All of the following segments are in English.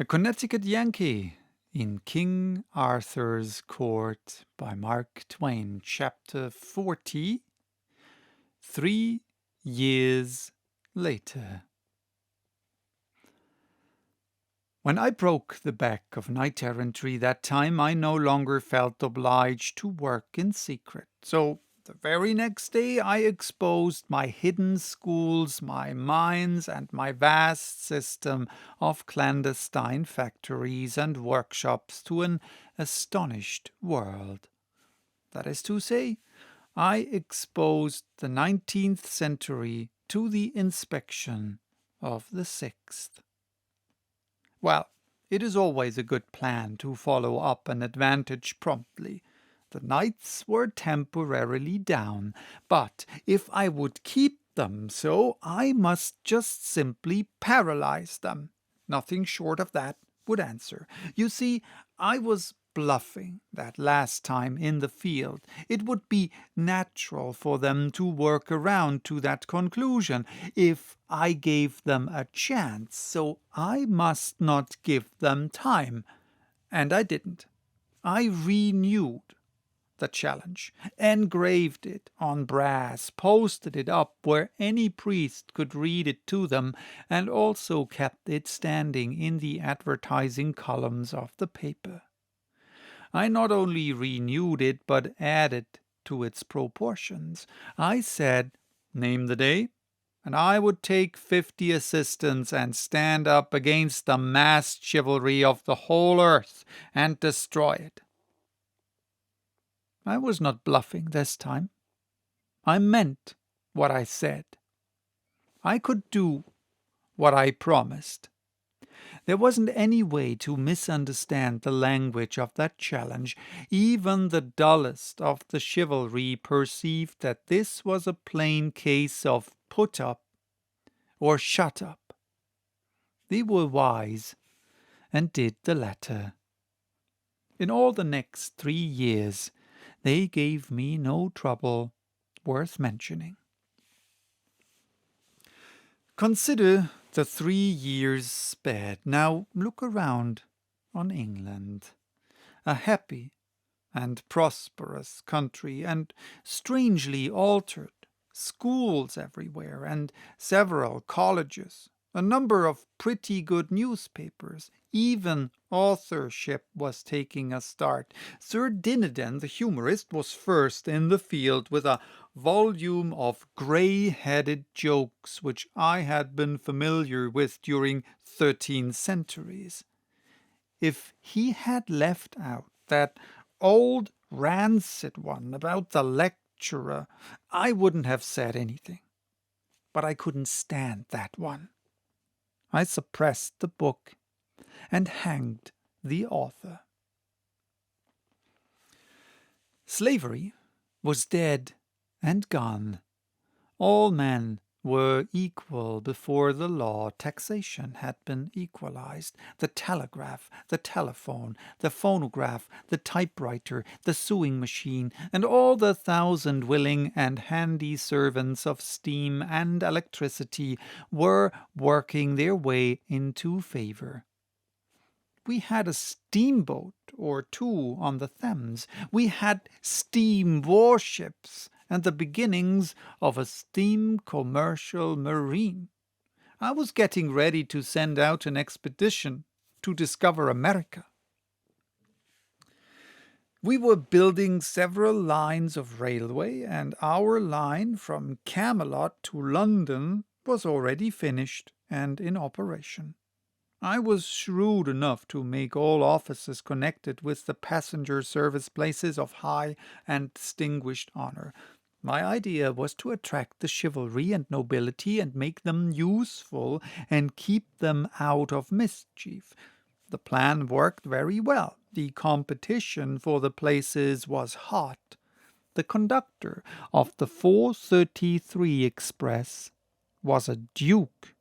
A Connecticut Yankee in King Arthur's Court by Mark Twain, Chapter 40, 3 years later. When I broke the back of knight-errantry that time, I no longer felt obliged to work in secret. So the very next day I exposed my hidden schools, my mines, and my vast system of clandestine factories and workshops to an astonished world. That is to say, I exposed the 19th century to the inspection of the 6th. Well, it is always a good plan to follow up an advantage promptly. The knights were temporarily down, but if I would keep them so, I must just simply paralyze them. Nothing short of that would answer. You see, I was bluffing that last time in the field. It would be natural for them to work around to that conclusion if I gave them a chance, so I must not give them time. And I didn't. I renewed the challenge, engraved it on brass, posted it up where any priest could read it to them, and also kept it standing in the advertising columns of the paper. I not only renewed it, but added to its proportions. I said, name the day, and I would take 50 assistants and stand up against the massed chivalry of the whole earth and destroy it. I was not bluffing this time. I meant what I said. I could do what I promised. There wasn't any way to misunderstand the language of that challenge. Even the dullest of the chivalry perceived that this was a plain case of put up or shut up. They were wise and did the latter. In all the next 3 years, they gave me no trouble worth mentioning. Consider the 3 years spared. Now look around on England, a happy and prosperous country, and strangely altered, schools everywhere, and several colleges, a number of pretty good newspapers. Even authorship was taking a start. Sir Dinadan, the humorist, was first in the field with a volume of grey-headed jokes which I had been familiar with during 13 centuries. If he had left out that old rancid one about the lecturer, I wouldn't have said anything. But I couldn't stand that one. I suppressed the book and hanged the author. Slavery was dead and gone. All men were equal before the law. Taxation had been equalized. The telegraph, the telephone, the phonograph, the typewriter, the sewing machine, and all the 1,000 willing and handy servants of steam and electricity were working their way into favor. We had a steamboat or two on the Thames. We had steam warships and the beginnings of a steam commercial marine. I was getting ready to send out an expedition to discover America. We were building several lines of railway, and our line from Camelot to London was already finished and in operation. I was shrewd enough to make all offices connected with the passenger service places of high and distinguished honor. My idea was to attract the chivalry and nobility and make them useful and keep them out of mischief. The plan worked very well. The competition for the places was hot. The conductor of the 4:33 express was a duke.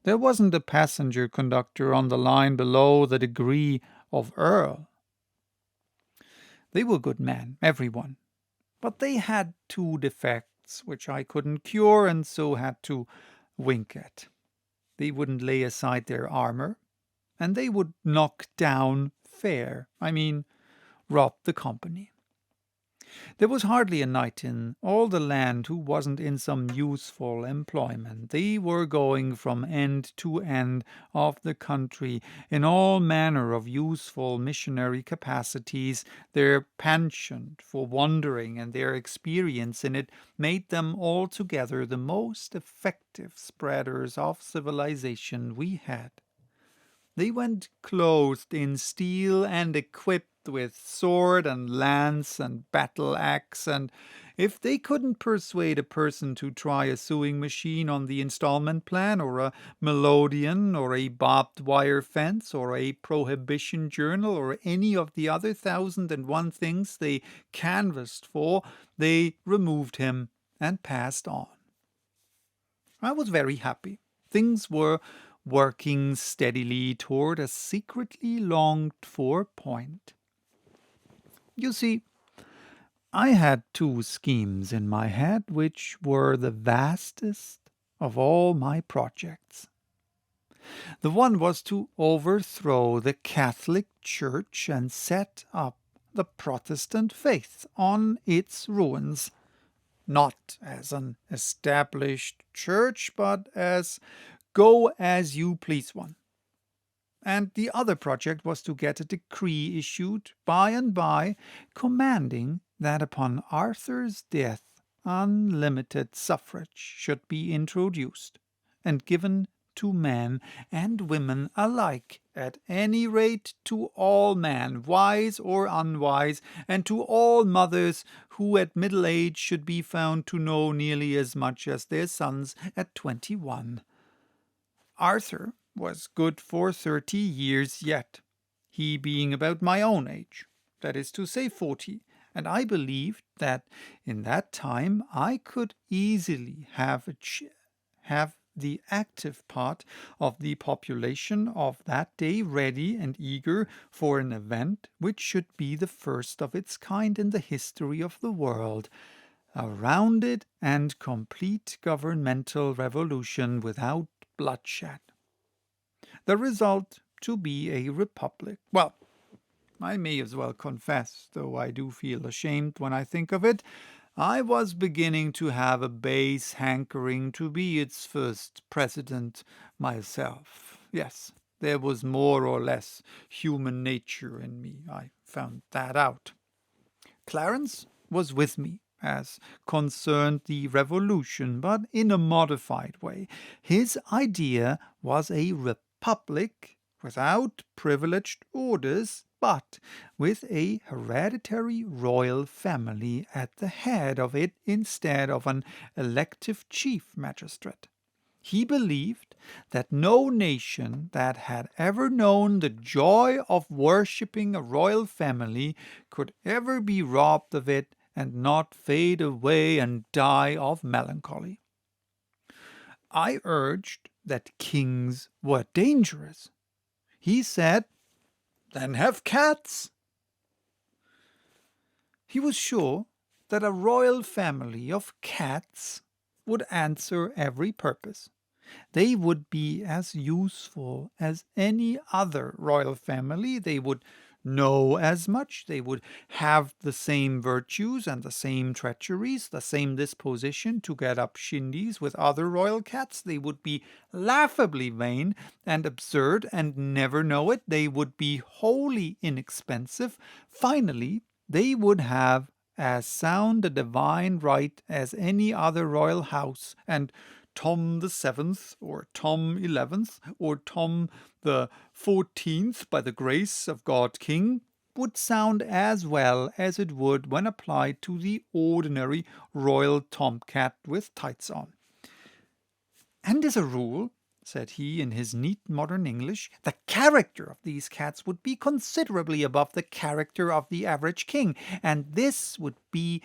There wasn't a passenger conductor on the line below the degree of earl. They were good men, everyone, but they had 2 defects which I couldn't cure and so had to wink at. They wouldn't lay aside their armor, and they would knock down rob the company. There was hardly a knight in all the land who wasn't in some useful employment. They were going from end to end of the country in all manner of useful missionary capacities. Their penchant for wandering and their experience in it made them altogether the most effective spreaders of civilization we had. They went clothed in steel and equipped with sword and lance and battle axe, and if they couldn't persuade a person to try a sewing machine on the installment plan, or a melodeon, or a barbed wire fence, or a prohibition journal, or any of the other 1,001 things they canvassed for, they removed him and passed on. I was very happy. Things were working steadily toward a secretly longed-for point. You see, I had two schemes in my head which were the vastest of all my projects. The one was to overthrow the Catholic Church and set up the Protestant faith on its ruins, not as an established church, but as go-as-you-please one. And the other project was to get a decree issued by and by commanding that upon Arthur's death unlimited suffrage should be introduced and given to men and women alike, at any rate to all men, wise or unwise, and to all mothers who at middle age should be found to know nearly as much as their sons at 21. Arthur was good for 30 years yet, he being about my own age, that is to say 40, and I believed that in that time I could easily have the active part of the population of that day ready and eager for an event which should be the first of its kind in the history of the world, a rounded and complete governmental revolution without bloodshed. The result to be a republic. Well, I may as well confess, though I do feel ashamed when I think of it, I was beginning to have a base hankering to be its first president myself. Yes, there was more or less human nature in me. I found that out. Clarence was with me as concerned the revolution, but in a modified way. His idea was a republic without privileged orders, but with a hereditary royal family at the head of it instead of an elective chief magistrate. He believed that no nation that had ever known the joy of worshipping a royal family could ever be robbed of it and not fade away and die of melancholy. I urged that kings were dangerous. He said, "Then have cats." He was sure that a royal family of cats would answer every purpose. They would be as useful as any other royal family. They would know as much. They would have the same virtues and the same treacheries, the same disposition to get up shindies with other royal cats. They would be laughably vain and absurd and never know it. They would be wholly inexpensive. Finally, they would have as sound a divine right as any other royal house, and Tom the 7th, or Tom 11th, or Tom the 14th, by the grace of God King, would sound as well as it would when applied to the ordinary royal tomcat with tights on. And as a rule, said he in his neat modern English, the character of these cats would be considerably above the character of the average king, and this would be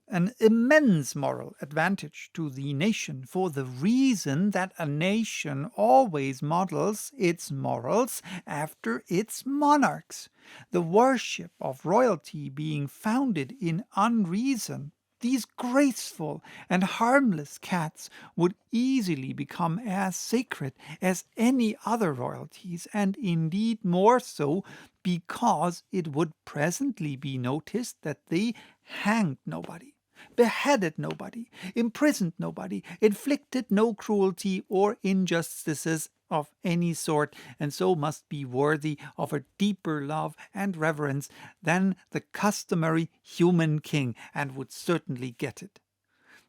an immense moral advantage to the nation, for the reason that a nation always models its morals after its monarchs. The worship of royalty being founded in unreason, These graceful and harmless cats would easily become as sacred as any other royalties, and indeed more so, because it would presently be noticed that they hanged nobody, beheaded nobody, imprisoned nobody, inflicted no cruelty or injustices of any sort, and so must be worthy of a deeper love and reverence than the customary human king, and would certainly get it.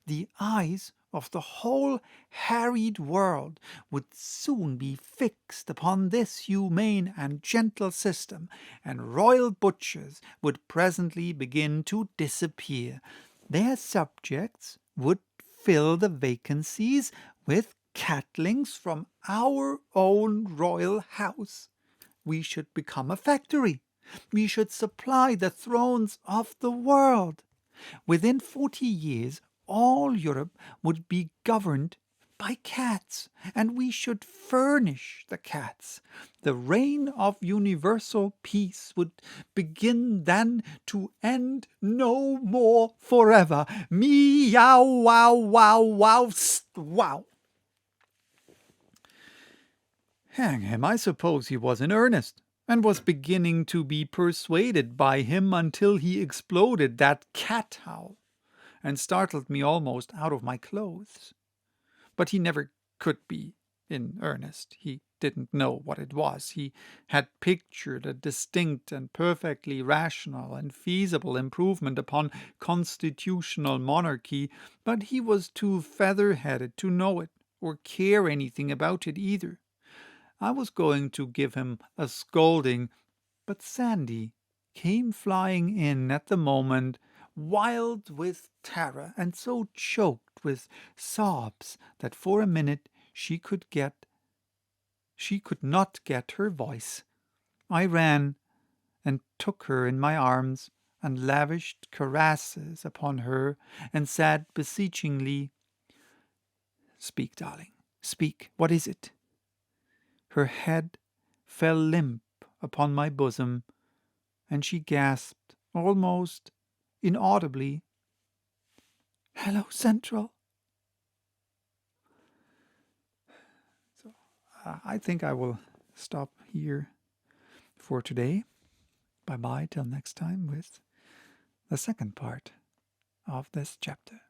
The eyes of the whole harried world would soon be fixed upon this humane and gentle system, and royal butchers would presently begin to disappear. Their subjects would fill the vacancies with catlings from our own royal house. We should become a factory. We should supply the thrones of the world. Within 40 years, all Europe would be governed by cats, and we should furnish the cats. The reign of universal peace would begin then to end no more forever. Meow, wow, wow, wow, wow. Hang him, I suppose he was in earnest, and was beginning to be persuaded by him until he exploded that cat howl, and startled me almost out of my clothes. But he never could be in earnest. He didn't know what it was. He had pictured a distinct and perfectly rational and feasible improvement upon constitutional monarchy, but he was too feather-headed to know it, or care anything about it either. I was going to give him a scolding, but Sandy came flying in at the moment, wild with terror, and so choked with sobs that for a minute she could not get her voice. I ran and took her in my arms, and lavished caresses upon her, and said beseechingly, "Speak, darling, speak. What is it?" Her head fell limp upon my bosom, and she gasped, almost inaudibly, "Hello, Central." So I think I will stop here for today. Bye-bye till next time with the second part of this chapter.